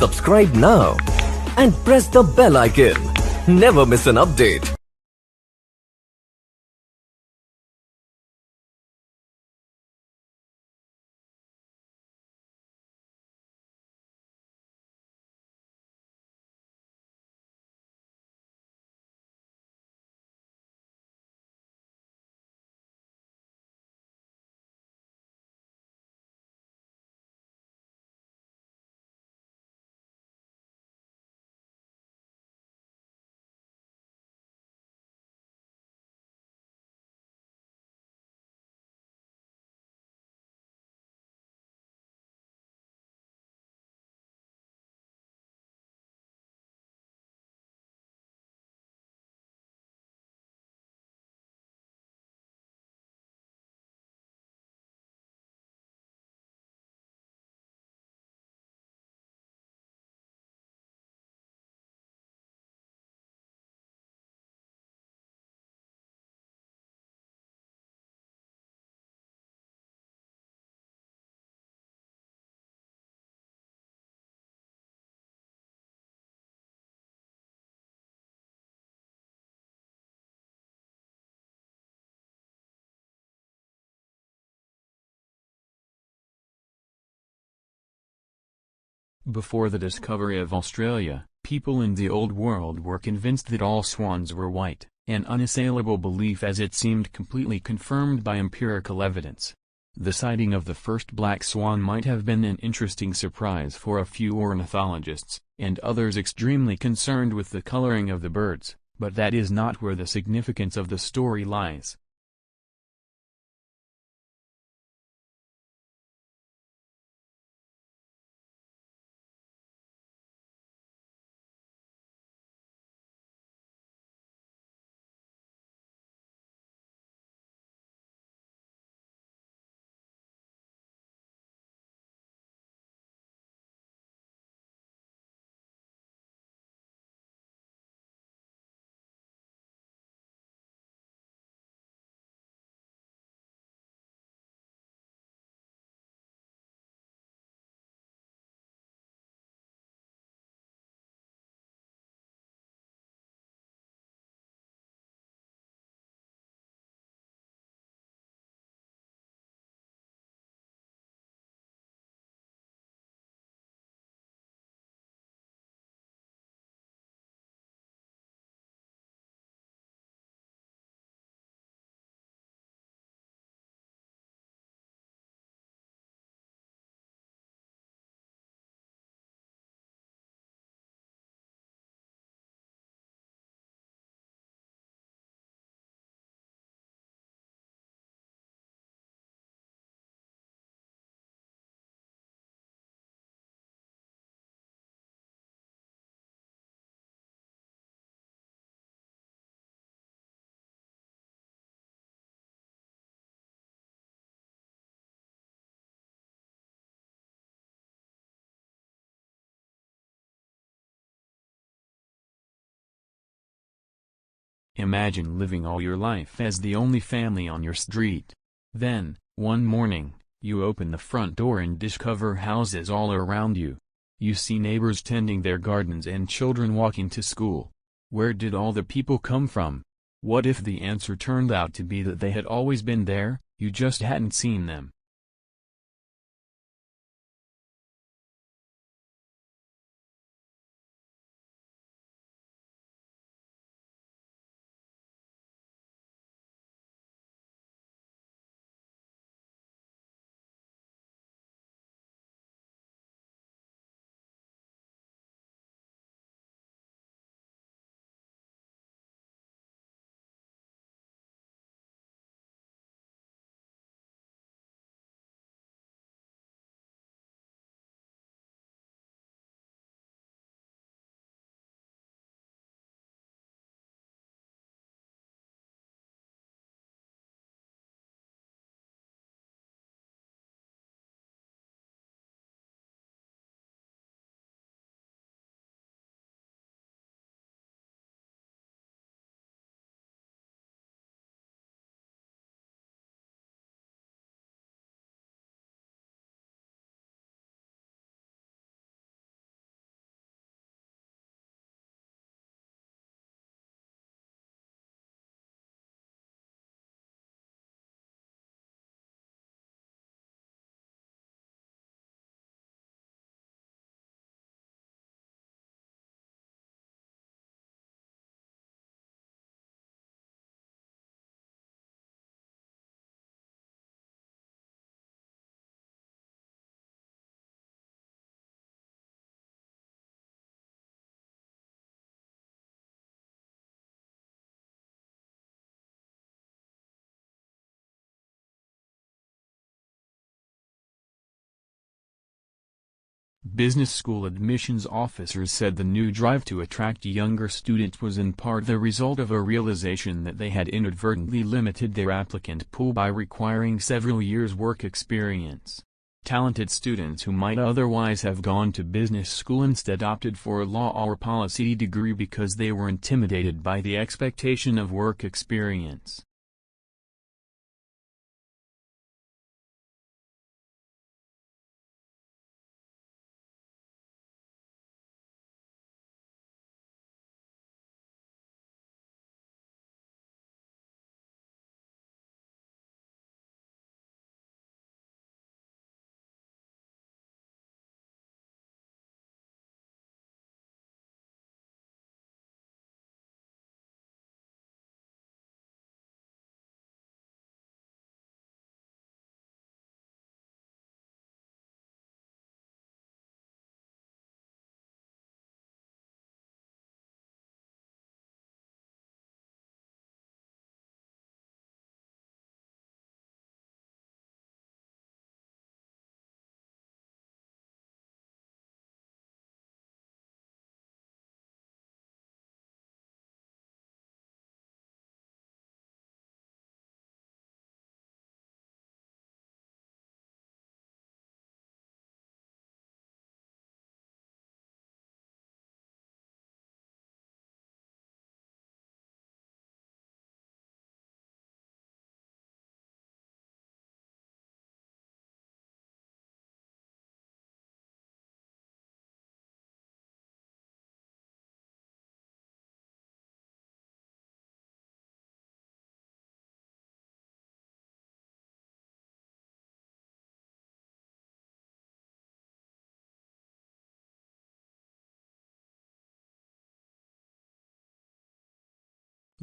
Subscribe now and press the bell icon. Never miss an update. Before the discovery of Australia, people in the Old World were convinced that all swans were white, an unassailable belief as it seemed completely confirmed by empirical evidence. The sighting of the first black swan might have been an interesting surprise for a few ornithologists, and others extremely concerned with the coloring of the birds, but that is not where the significance of the story lies. Imagine living all your life as the only family on your street. Then, one morning, you open the front door and discover houses all around you. You see neighbors tending their gardens and children walking to school. Where did all the people come from? What if the answer turned out to be that they had always been there, you just hadn't seen them? Business school admissions officers said the new drive to attract younger students was in part the result of a realization that they had inadvertently limited their applicant pool by requiring several years' work experience. Talented students who might otherwise have gone to business school instead opted for a law or policy degree because they were intimidated by the expectation of work experience.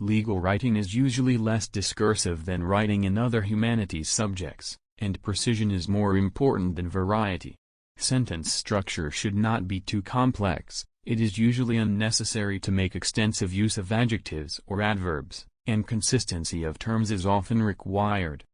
Legal writing is usually less discursive than writing in other humanities subjects, and precision is more important than variety. Sentence structure should not be too complex. It is usually unnecessary to make extensive use of adjectives or adverbs, and consistency of terms is often required.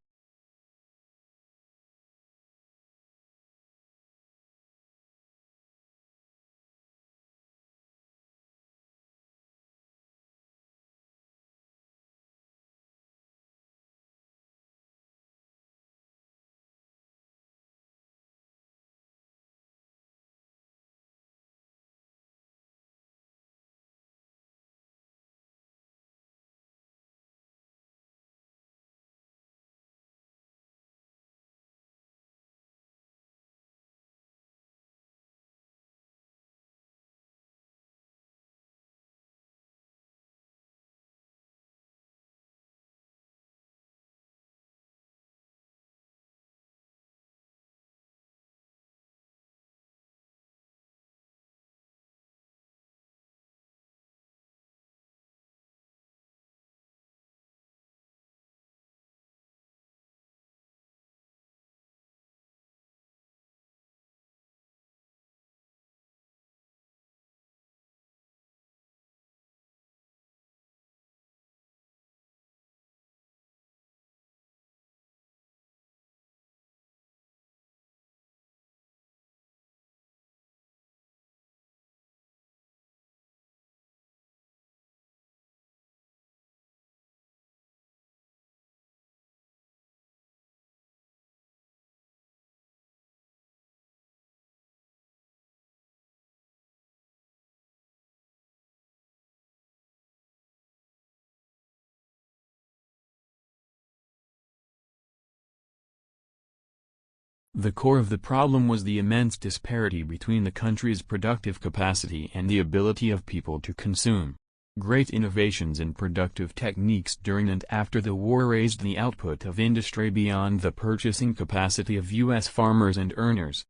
The core of the problem was the immense disparity between the country's productive capacity and the ability of people to consume. Great innovations in productive techniques during and after the war raised the output of industry beyond the purchasing capacity of U.S. farmers and earners.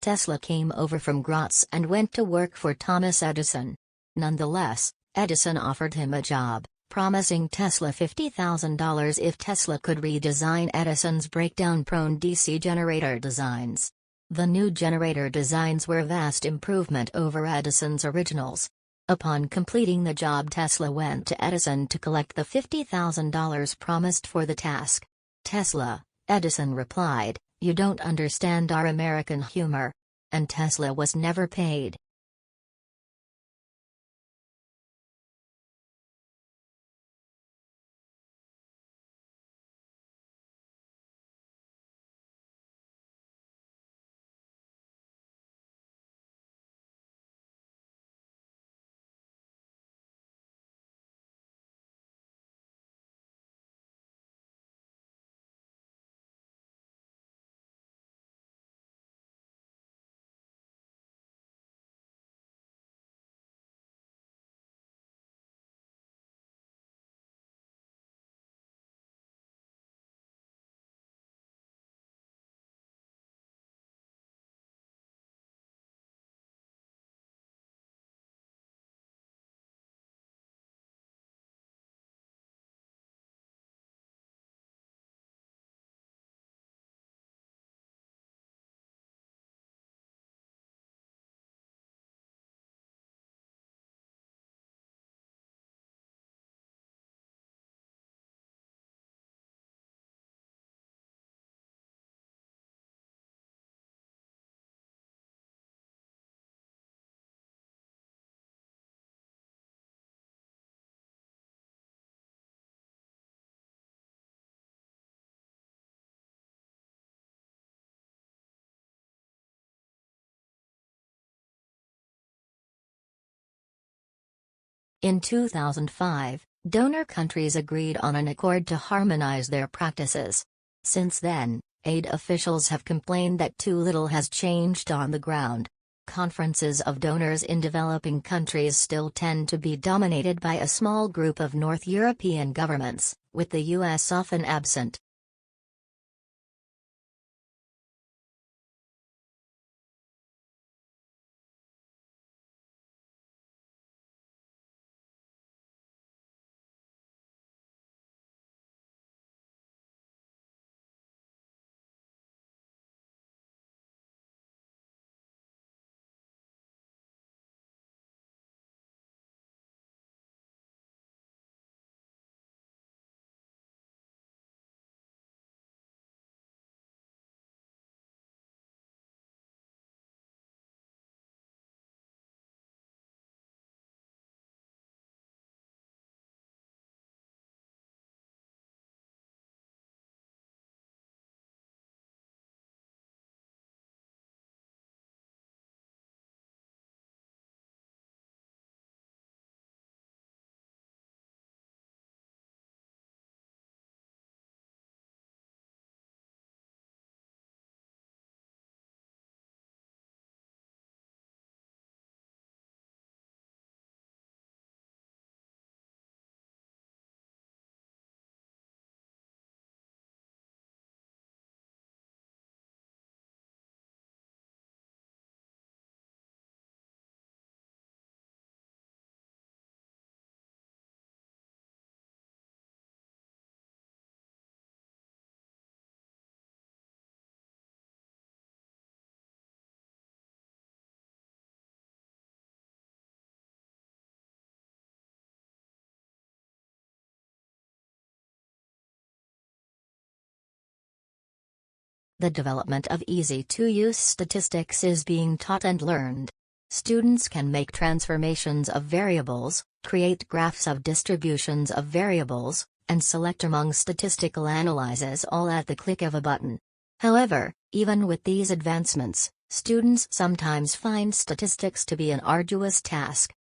Tesla came over from Graz and went to work for Thomas Edison. Nonetheless, Edison offered him a job, promising Tesla $50,000 if Tesla could redesign Edison's breakdown-prone DC generator designs. The new generator designs were a vast improvement over Edison's originals. Upon completing the job, Tesla went to Edison to collect the $50,000 promised for the task. Edison replied, "You don't understand our American humor." And Tesla was never paid. In 2005, donor countries agreed on an accord to harmonize their practices. Since then, aid officials have complained that too little has changed on the ground. Conferences of donors in developing countries still tend to be dominated by a small group of North European governments, with the US often absent. The development of easy-to-use statistics is being taught and learned. Students can make transformations of variables, create graphs of distributions of variables, and select among statistical analyses all at the click of a button. However, even with these advancements, students sometimes find statistics to be an arduous task.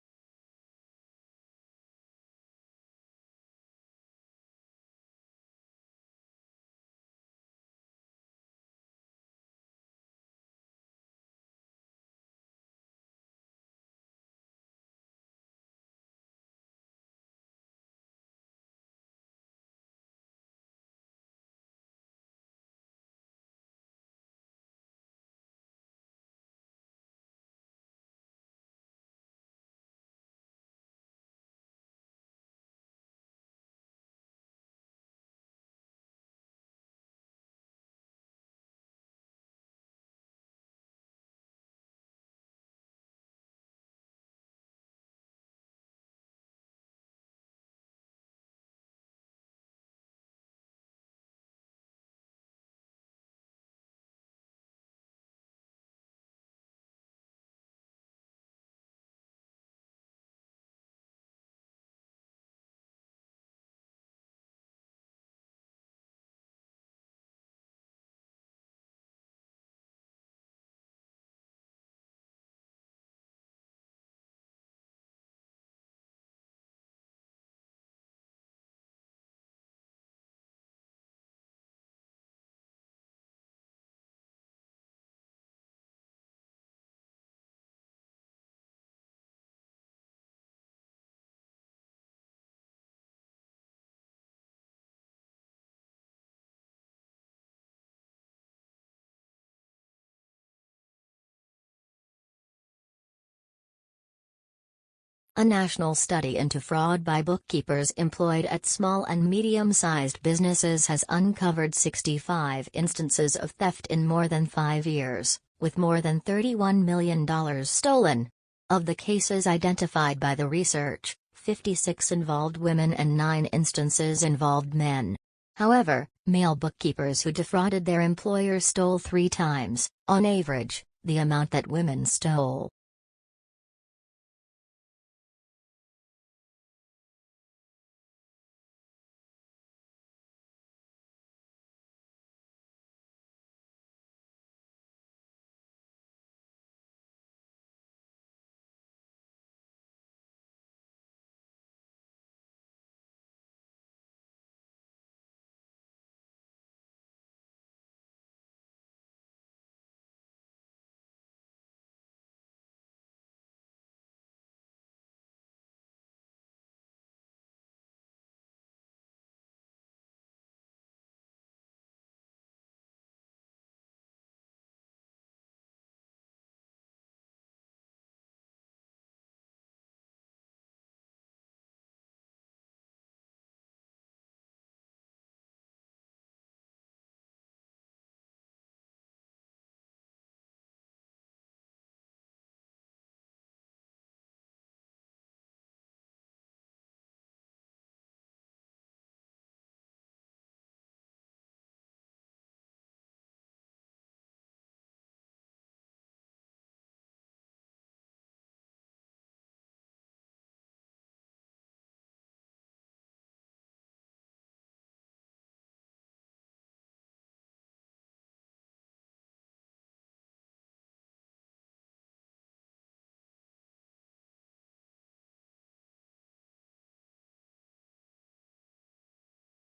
A national study into fraud by bookkeepers employed at small and medium-sized businesses has uncovered 65 instances of theft in more than 5 years, with more than $31 million stolen. Of the cases identified by the research, 56 involved women and 9 instances involved men. However, male bookkeepers who defrauded their employers stole 3 times, on average, the amount that women stole.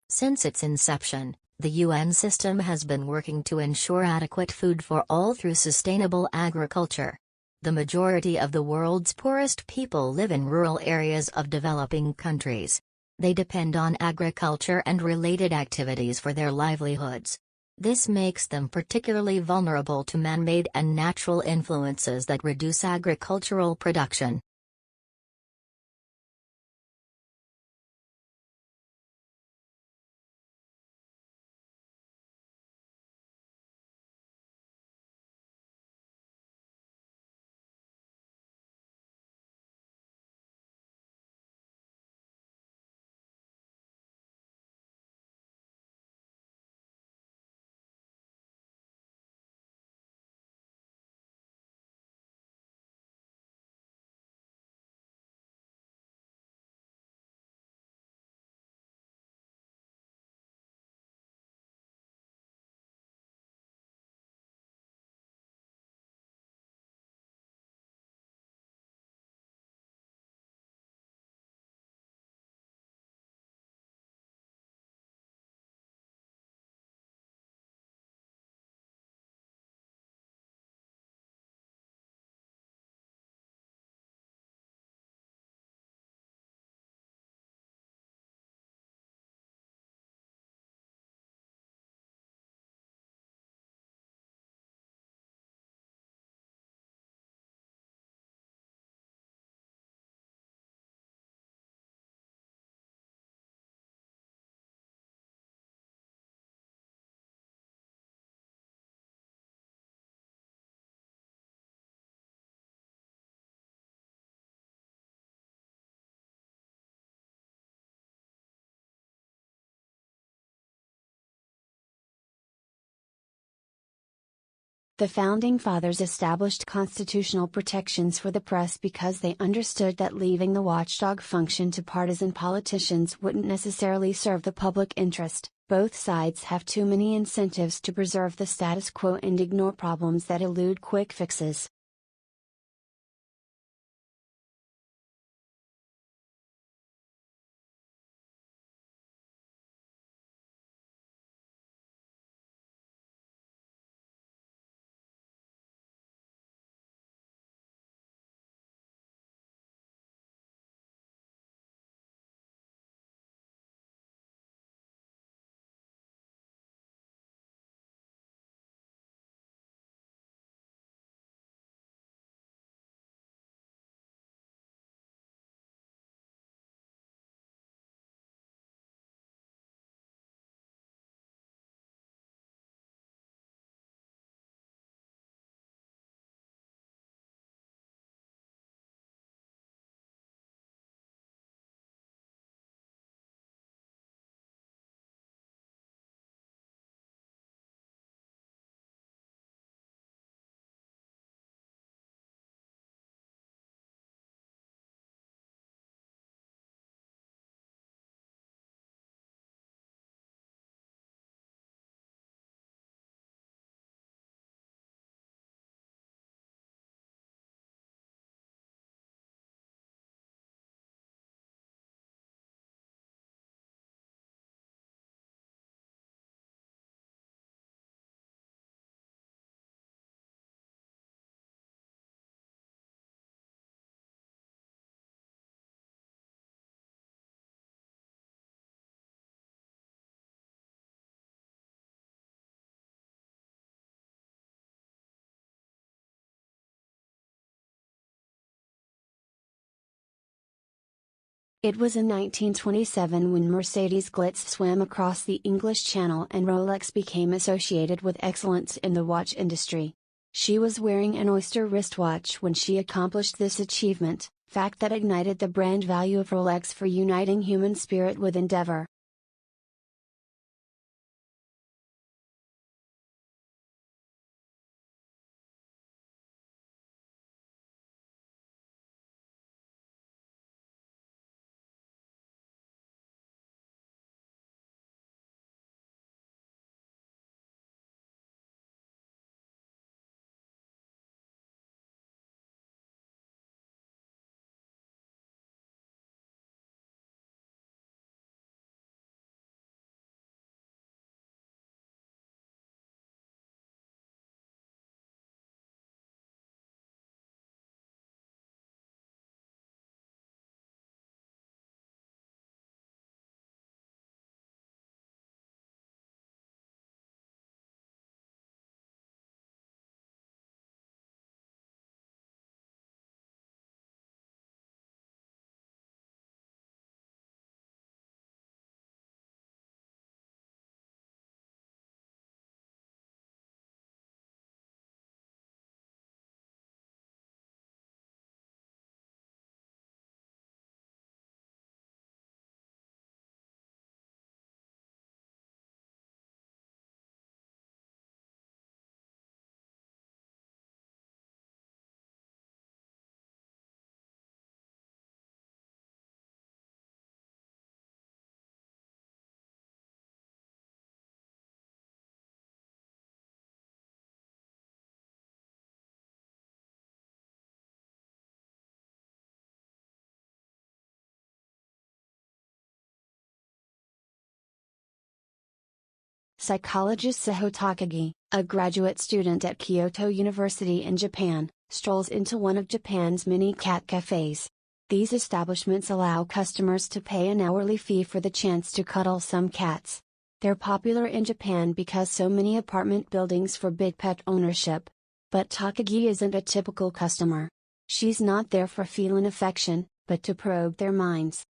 Since its inception, the UN system has been working to ensure adequate food for all through sustainable agriculture. The majority of the world's poorest people live in rural areas of developing countries. They depend on agriculture and related activities for their livelihoods. This makes them particularly vulnerable to man-made and natural influences that reduce agricultural production. The Founding Fathers established constitutional protections for the press because they understood that leaving the watchdog function to partisan politicians wouldn't necessarily serve the public interest. Both sides have too many incentives to preserve the status quo and ignore problems that elude quick fixes. It was in 1927 when Mercedes Glitz swam across the English Channel and Rolex became associated with excellence in the watch industry. She was wearing an oyster wristwatch when she accomplished this achievement, fact that ignited the brand value of Rolex for uniting human spirit with endeavor. Psychologist Seho Takagi, a graduate student at Kyoto University in Japan, strolls into one of Japan's many cat cafes. These establishments allow customers to pay an hourly fee for the chance to cuddle some cats. They're popular in Japan because so many apartment buildings forbid pet ownership. But Takagi isn't a typical customer. She's not there for feline affection, but to probe their minds.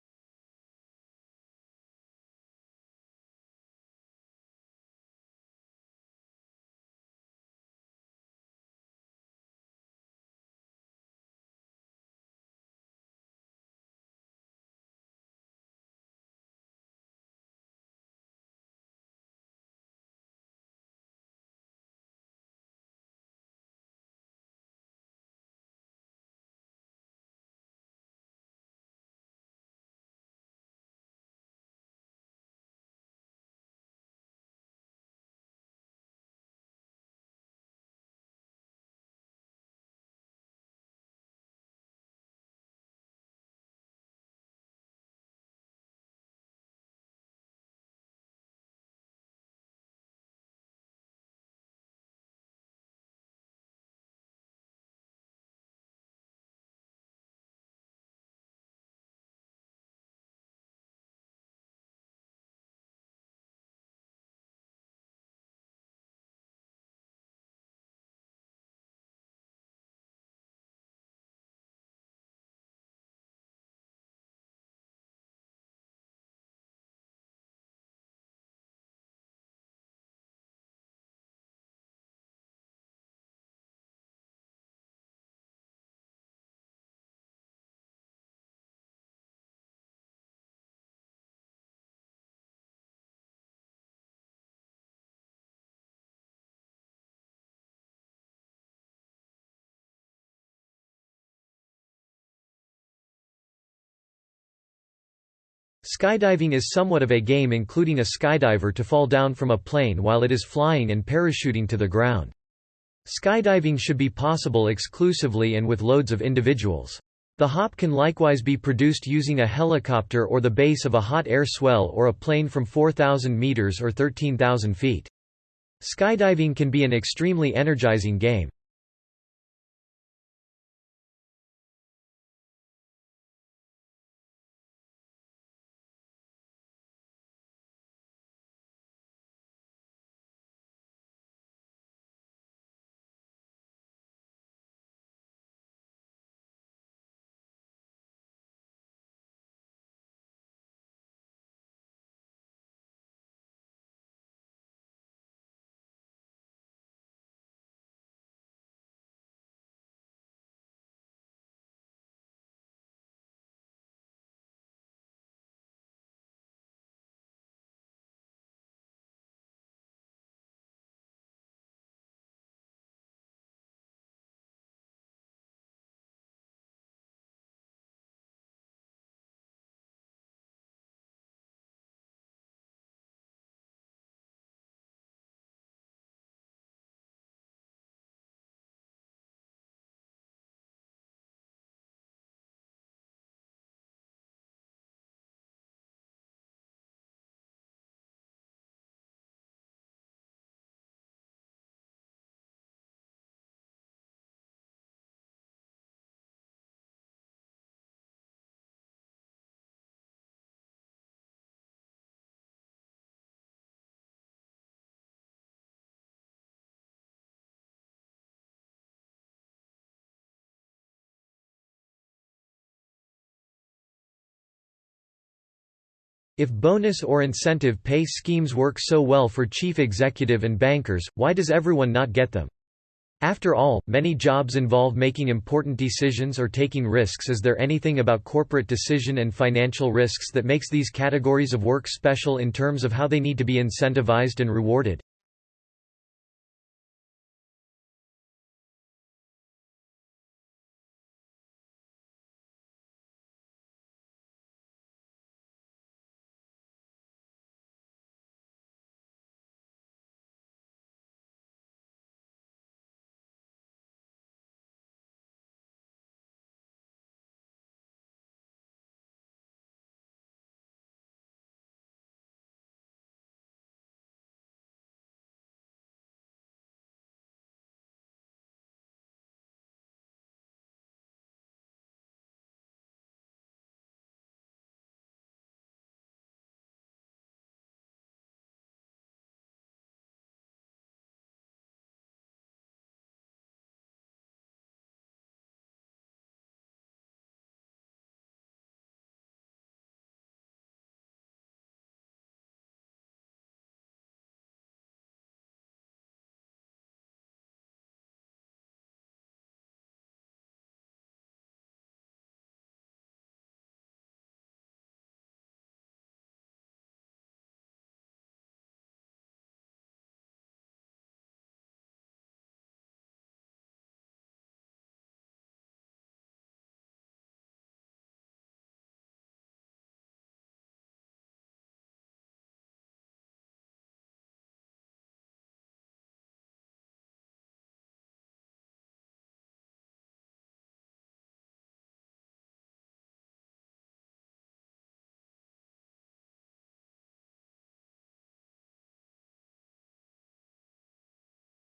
Skydiving is somewhat of a game, including a skydiver to fall down from a plane while it is flying and parachuting to the ground. Skydiving should be possible exclusively and with loads of individuals. The hop can likewise be produced using a helicopter or the base of a hot air swell or a plane from 4,000 meters or 13,000 feet. Skydiving can be an extremely energizing game. If bonus or incentive pay schemes work so well for chief executive and bankers, why does everyone not get them? After all, many jobs involve making important decisions or taking risks. Is there anything about corporate decision and financial risks that makes these categories of work special in terms of how they need to be incentivized and rewarded?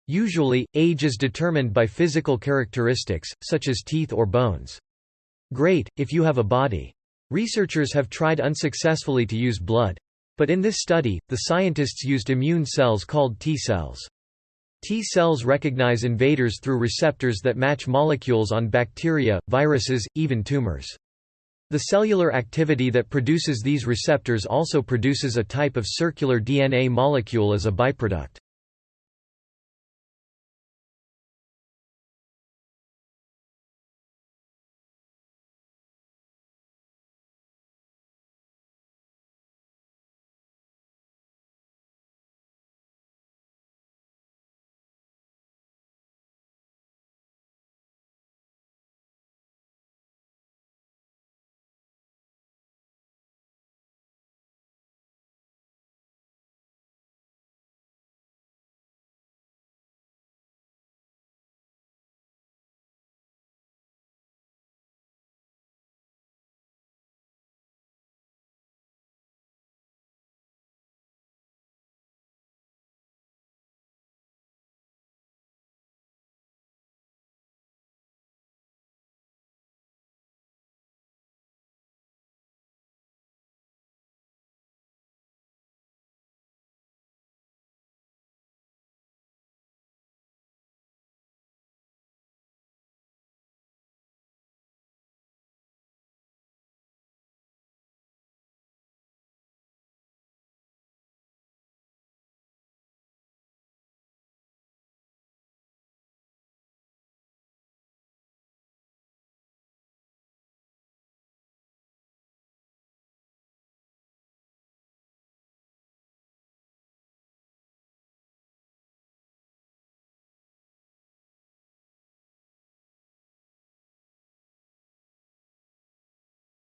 Usually, age is determined by physical characteristics, such as teeth or bones. Great, if you have a body. Researchers have tried unsuccessfully to use blood. But in this study, the scientists used immune cells called T cells. T cells recognize invaders through receptors that match molecules on bacteria, viruses, even tumors. The cellular activity that produces these receptors also produces a type of circular DNA molecule as a byproduct.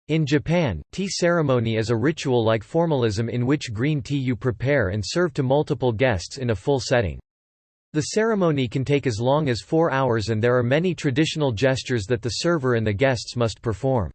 In Japan, tea ceremony is a ritual-like formalism in which green tea you prepare and serve to multiple guests in a full setting. The ceremony can take as long as 4 hours and there are many traditional gestures that the server and the guests must perform.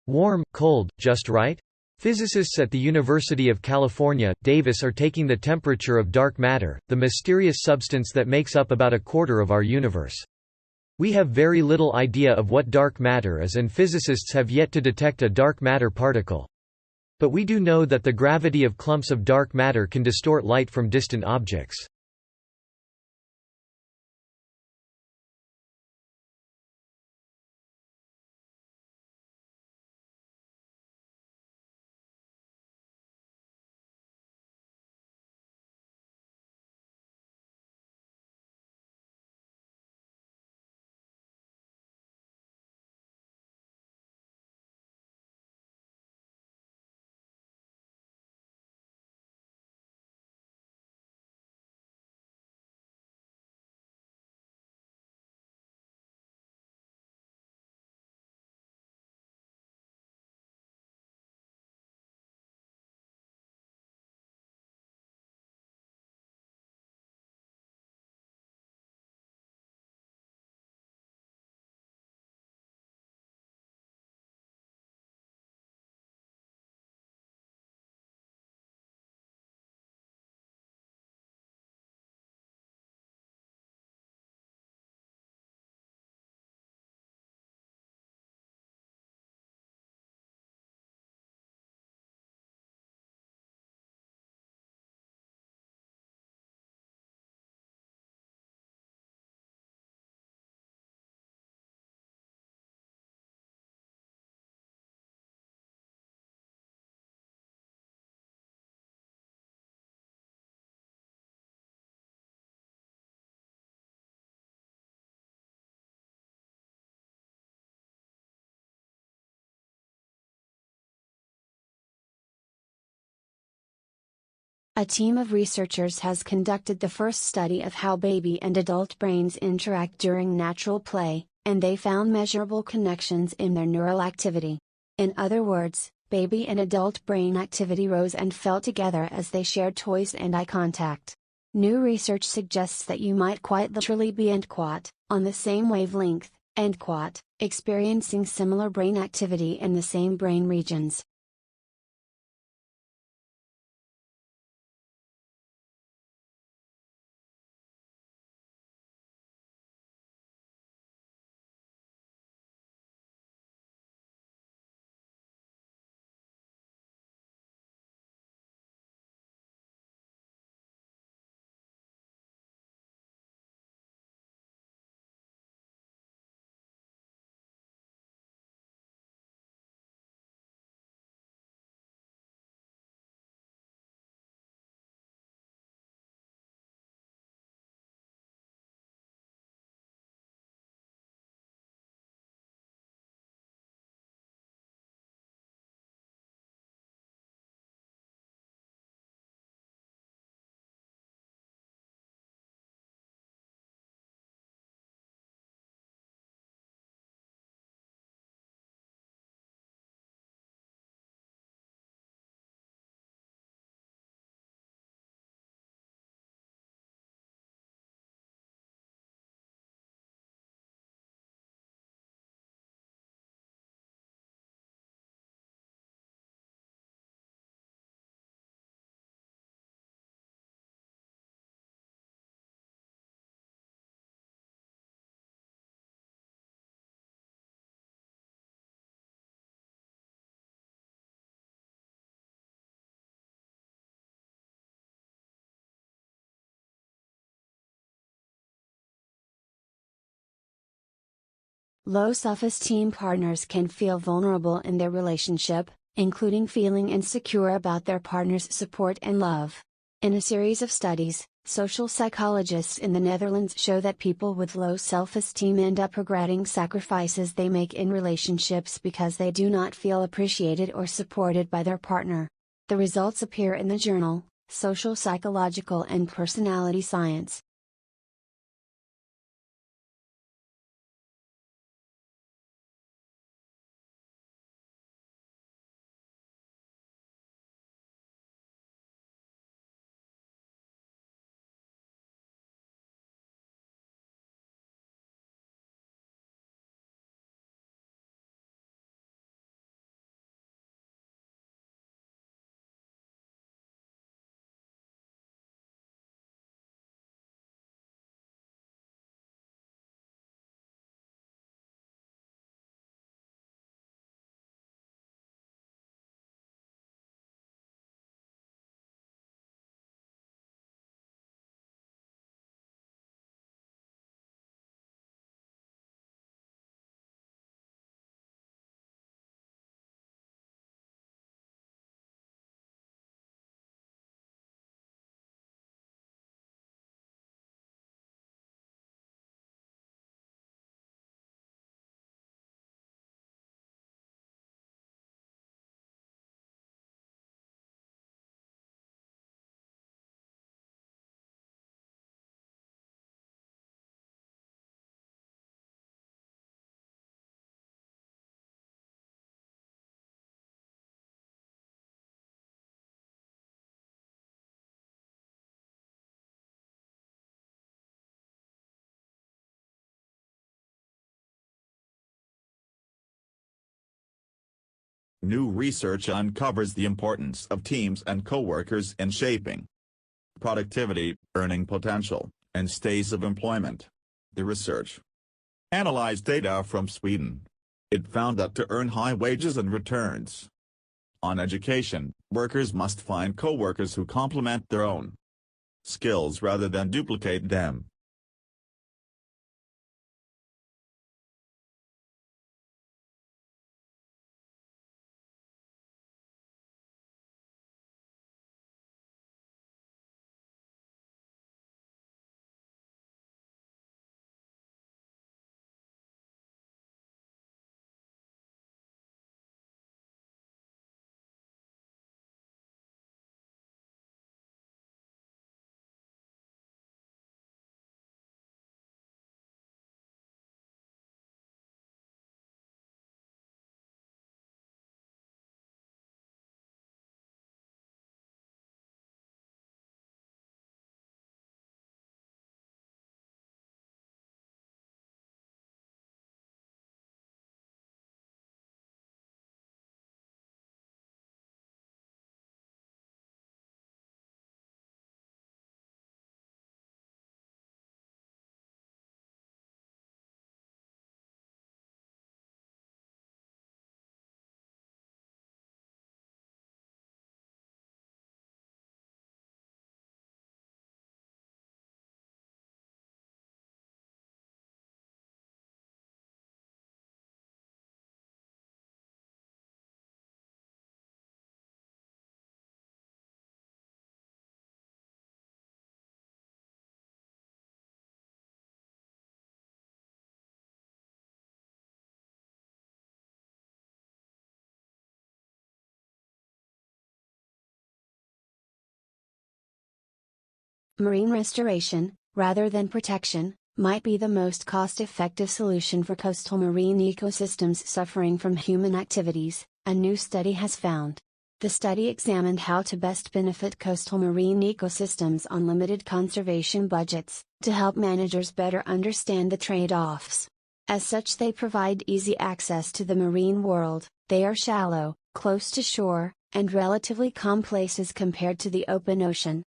Warm, cold, just right? Physicists at the University of California, Davis are taking the temperature of dark matter, the mysterious substance that makes up about a quarter of our universe. We have very little idea of what dark matter is, and physicists have yet to detect a dark matter particle. But we do know that the gravity of clumps of dark matter can distort light from distant objects. A team of researchers has conducted the first study of how baby and adult brains interact during natural play, and they found measurable connections in their neural activity. In other words, baby and adult brain activity rose and fell together as they shared toys and eye contact. New research suggests that you might quite literally be on the same wavelength, experiencing similar brain activity in the same brain regions. Low self-esteem partners can feel vulnerable in their relationship, including feeling insecure about their partner's support and love. In a series of studies, social psychologists in the Netherlands show that people with low self-esteem end up regretting sacrifices they make in relationships because they do not feel appreciated or supported by their partner. The results appear in the journal, Social Psychological and Personality Science. New research uncovers the importance of teams and coworkers in shaping productivity, earning potential, and stays of employment. The research analyzed data from Sweden. It found that to earn high wages and returns on education, workers must find coworkers who complement their own skills rather than duplicate them. Marine restoration, rather than protection, might be the most cost-effective solution for coastal marine ecosystems suffering from human activities, a new study has found. The study examined how to best benefit coastal marine ecosystems on limited conservation budgets, to help managers better understand the trade-offs. As such, they provide easy access to the marine world. They are shallow, close to shore, and relatively calm places compared to the open ocean.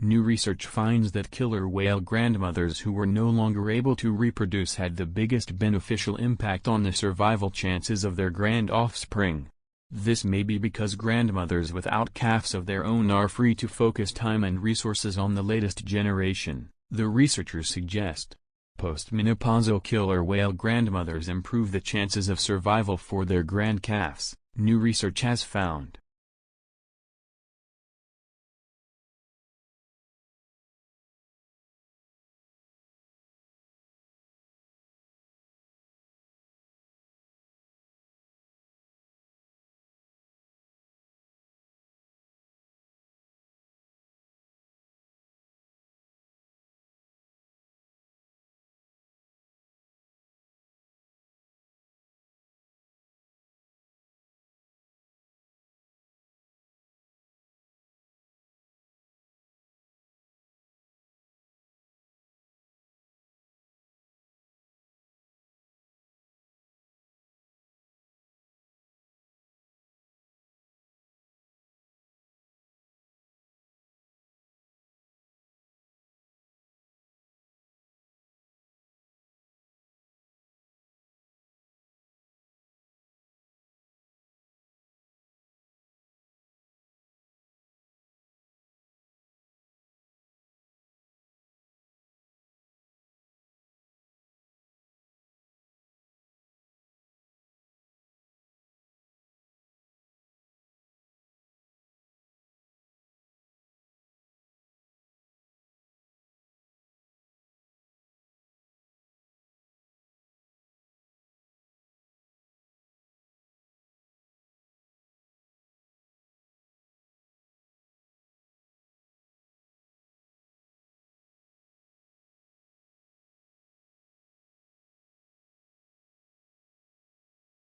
New research finds that killer whale grandmothers who were no longer able to reproduce had the biggest beneficial impact on the survival chances of their grand offspring. This may be because grandmothers without calves of their own are free to focus time and resources on the latest generation, the researchers suggest. Postmenopausal killer whale grandmothers improve the chances of survival for their grand calves, new research has found.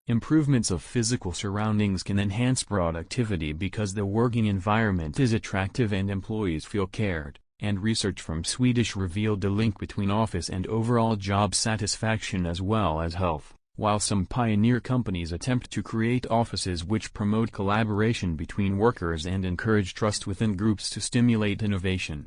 Improvements of physical surroundings can enhance productivity because the working environment is attractive and employees feel cared, and research from Swedish revealed a link between office and overall job satisfaction as well as health, while some pioneer companies attempt to create offices which promote collaboration between workers and encourage trust within groups to stimulate innovation.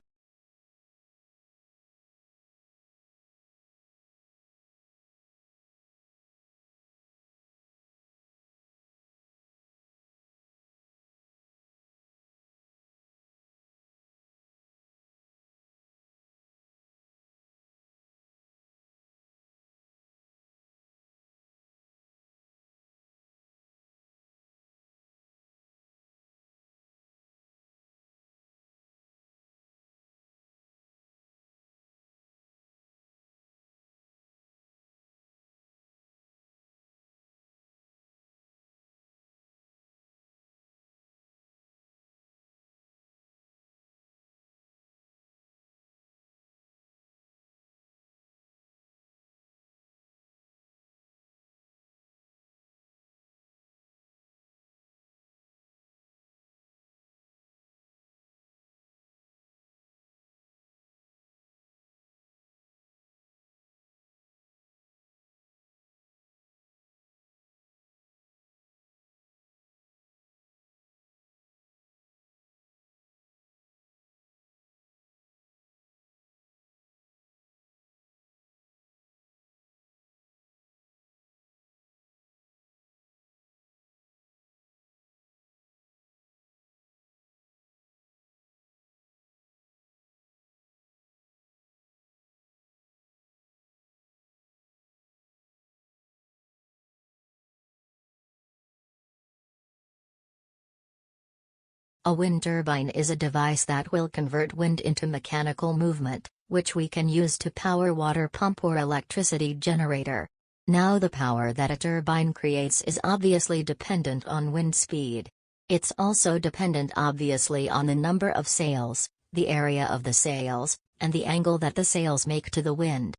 A wind turbine is a device that will convert wind into mechanical movement, which we can use to power water pump or electricity generator. Now the power that a turbine creates is obviously dependent on wind speed. It's also dependent obviously on the number of sails, the area of the sails, and the angle that the sails make to the wind.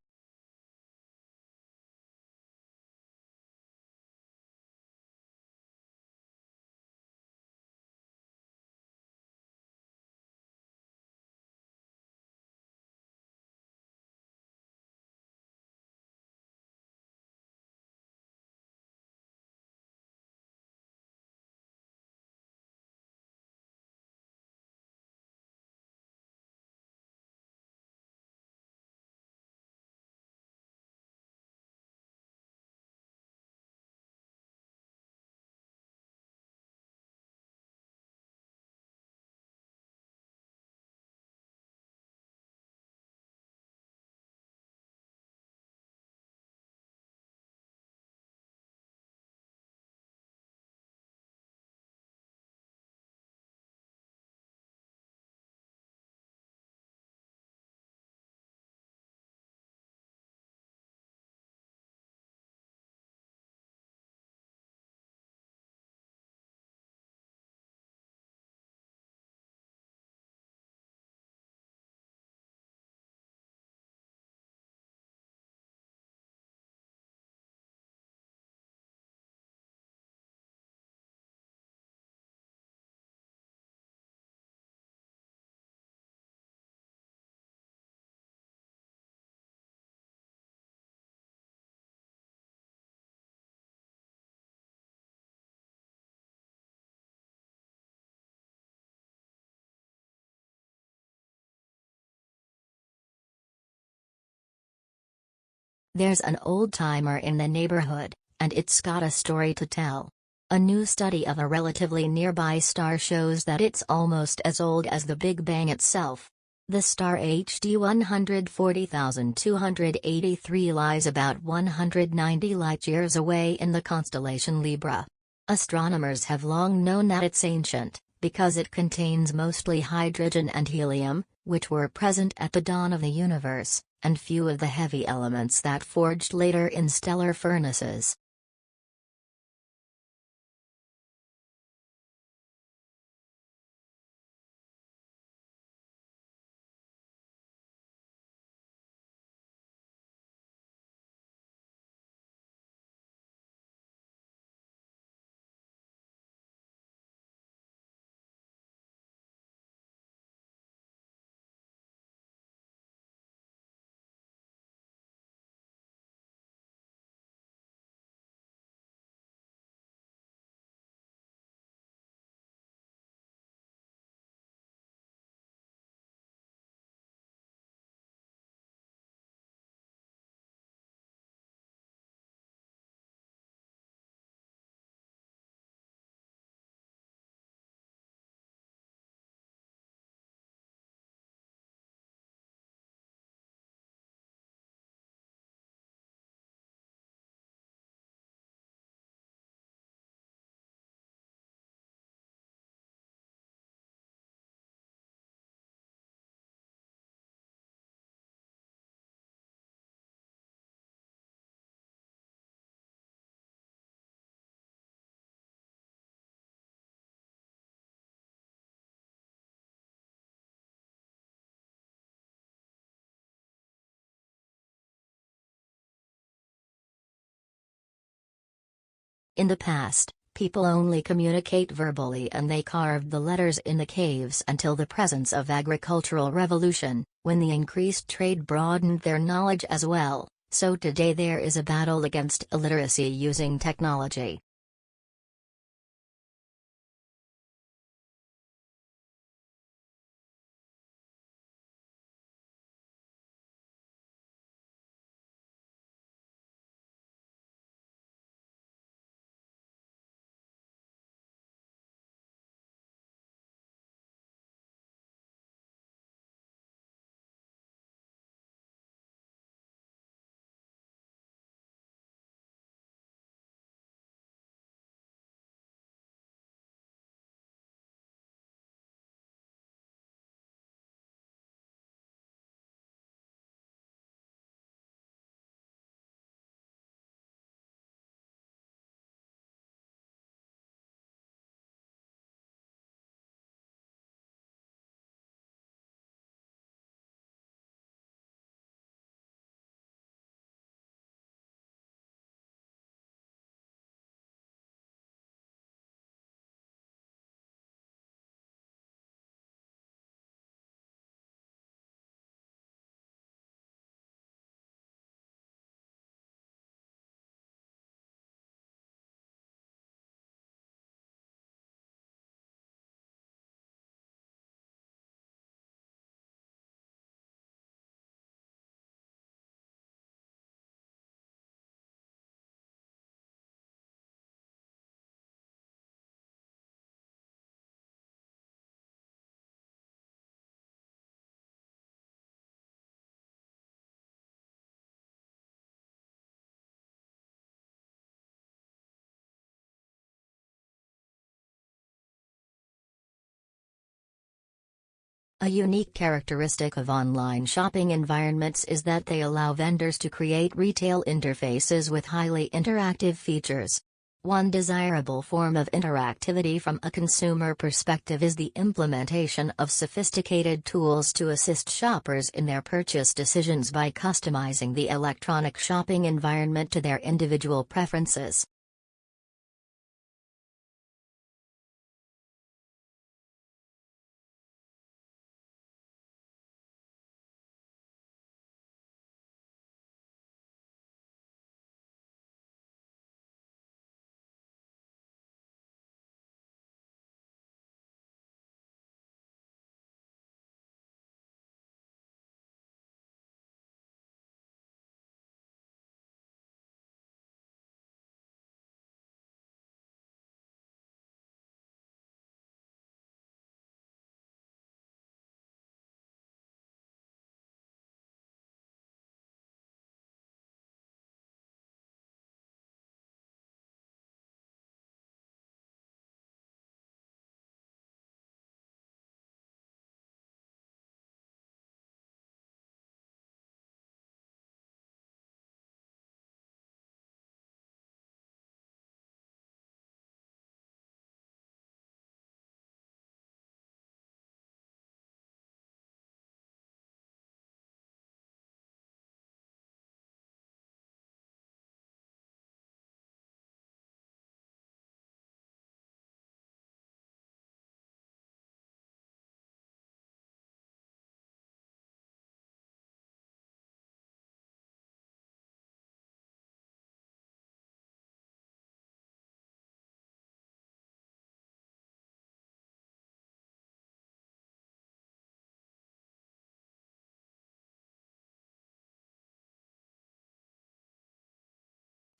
There's an old-timer in the neighborhood, and it's got a story to tell. A new study of a relatively nearby star shows that it's almost as old as the Big Bang itself. The star HD 140,283 lies about 190 light-years away in the constellation Libra. Astronomers have long known that it's ancient, because it contains mostly hydrogen and helium, which were present at the dawn of the universe, and few of the heavy elements that forged later in stellar furnaces. In the past, people only communicate verbally and they carved the letters in the caves until the presence of agricultural revolution, when the increased trade broadened their knowledge as well, so today there is a battle against illiteracy using technology. A unique characteristic of online shopping environments is that they allow vendors to create retail interfaces with highly interactive features. One desirable form of interactivity from a consumer perspective is the implementation of sophisticated tools to assist shoppers in their purchase decisions by customizing the electronic shopping environment to their individual preferences.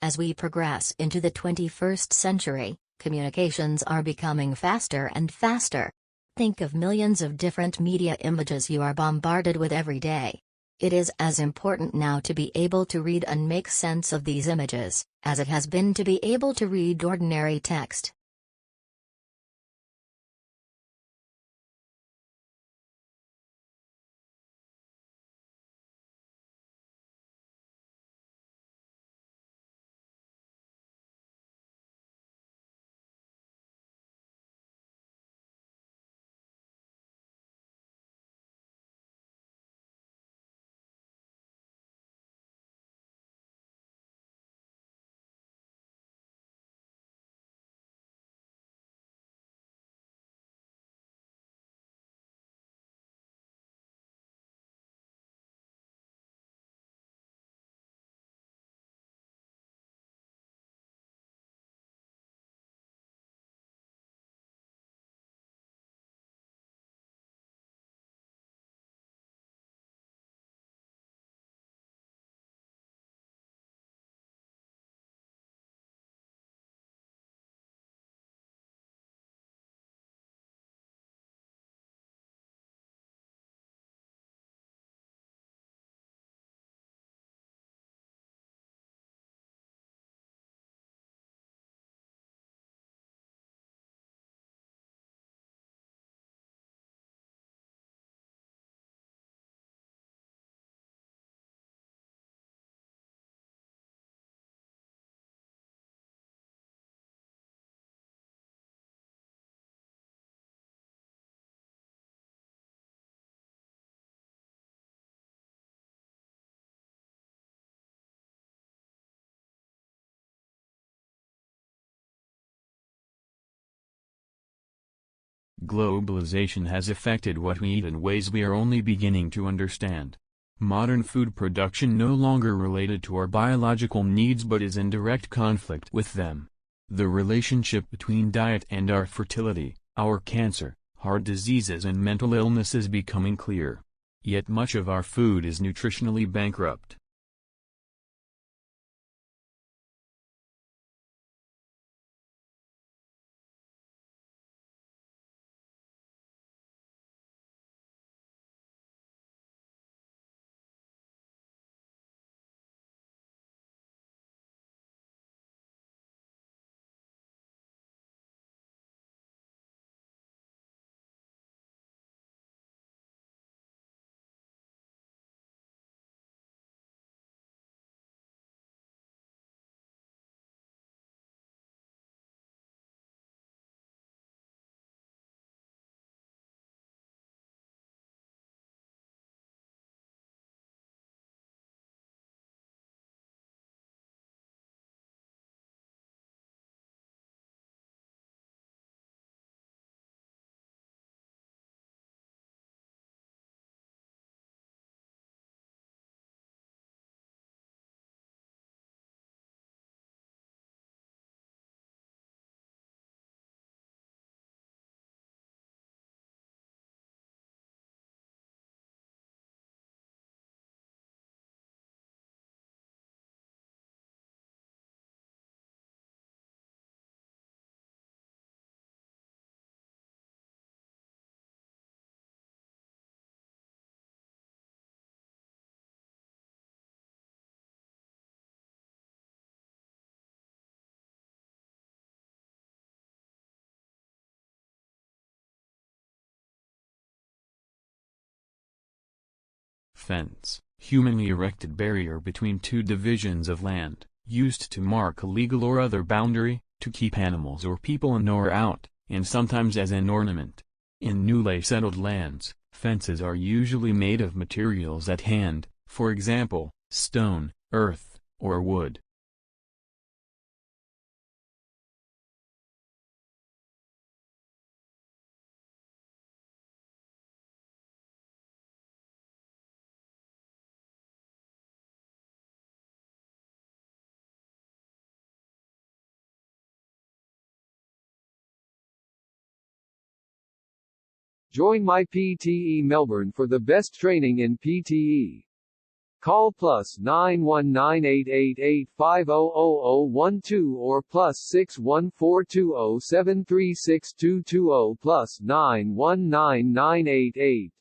As we progress into the 21st century, communications are becoming faster and faster. Think of millions of different media images you are bombarded with every day. It is as important now to be able to read and make sense of these images, as it has been to be able to read ordinary text. globalization has affected what we eat in ways we are only beginning to understand. Modern food production no longer related to our biological needs but is in direct conflict with them. The relationship between diet and our fertility, our cancer, heart diseases and mental illness is becoming clear. Yet much of our food is nutritionally bankrupt. Fence, humanly erected barrier between two divisions of land, used to mark a legal or other boundary, to keep animals or people in or out, and sometimes as an ornament. In newly settled lands, fences are usually made of materials at hand, for example, stone, earth, or wood. Join my PTE Melbourne for the best training in PTE. Call +919888500012 or +61420736220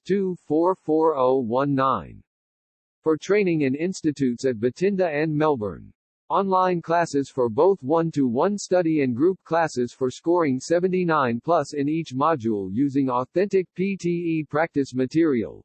+919988244019. For training in institutes at Bathinda and Melbourne. Online classes for both one-to-one study and group classes for scoring 79+ in each module using authentic PTE practice material.